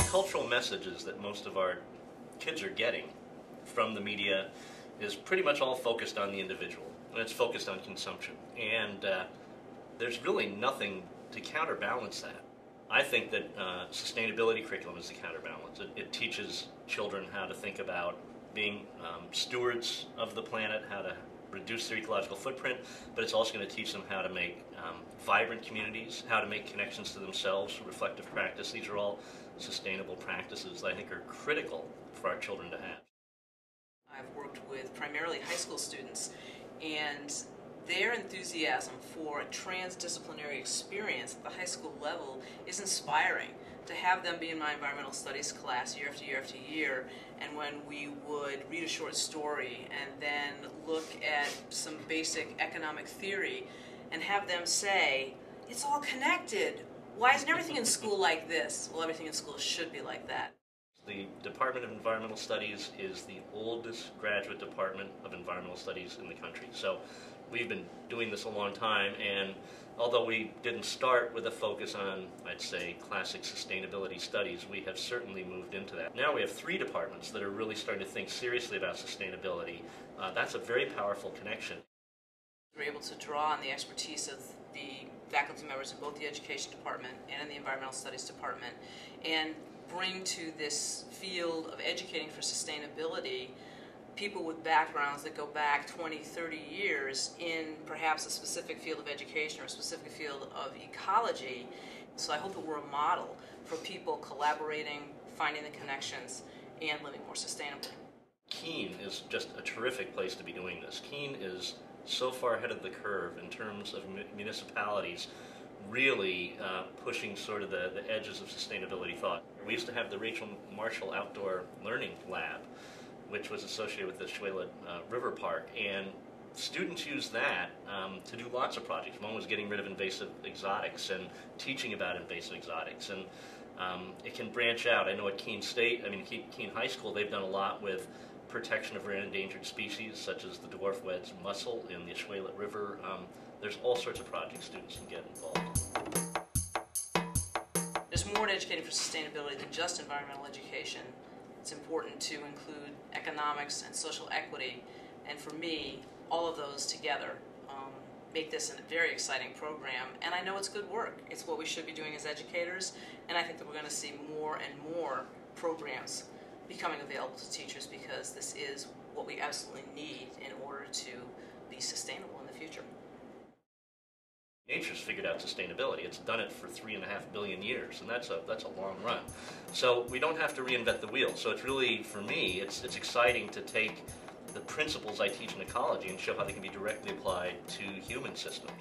cultural messages that most of our kids are getting from the media is pretty much all focused on the individual, and it's focused on consumption. And there's really nothing to counterbalance that. I think that sustainability curriculum is the counterbalance. It teaches children how to think about being stewards of the planet, how to reduce their ecological footprint, but it's also going to teach them how to make vibrant communities, how to make connections to themselves through reflective practice. These are all sustainable practices that I think are critical for our children to have. I've worked with primarily high school students, and their enthusiasm for a transdisciplinary experience at the high school level is inspiring. To have them be in my environmental studies class year after year after year, and when we would read a short story and then look at some basic economic theory and have them say, it's all connected. Why isn't everything in school like this? Well, everything in school should be like that. The Department of Environmental Studies is the oldest graduate department of environmental studies in the country. So we've been doing this a long time, and although we didn't start with a focus on, I'd say, classic sustainability studies, we have certainly moved into that. Now we have 3 departments that are really starting to think seriously about sustainability. That's a very powerful connection. We're able to draw on the expertise of the faculty members in both the Education Department and in the Environmental Studies Department, and bring to this field of educating for sustainability people with backgrounds that go back 20, 30 years in perhaps a specific field of education or a specific field of ecology. So I hope that we're a model for people collaborating, finding the connections, and living more sustainably. Keene is just a terrific place to be doing this. Keene is so far ahead of the curve in terms of municipalities really pushing sort of the edges of sustainability thought. We used to have the Rachel Marshall Outdoor Learning Lab, which was associated with the Shuela River Park, and students used that to do lots of projects. One was getting rid of invasive exotics and teaching about invasive exotics, and it can branch out. I know at Keene State, Keene High School, they've done a lot with protection of rare and endangered species, such as the dwarf wedge mussel in the Shuela River. There's all sorts of projects students can get involved. There's more to educating for sustainability than just environmental education. It's important to include economics and social equity, and for me, all of those together make this a very exciting program, and I know it's good work. It's what we should be doing as educators, and I think that we're going to see more and more programs becoming available to teachers, because this is what we absolutely need in order to be sustainable in the future. Nature's figured out sustainability. It's done it for 3.5 billion years, and that's a long run. So we don't have to reinvent the wheel. So it's really, for me, it's exciting to take the principles I teach in ecology and show how they can be directly applied to human systems.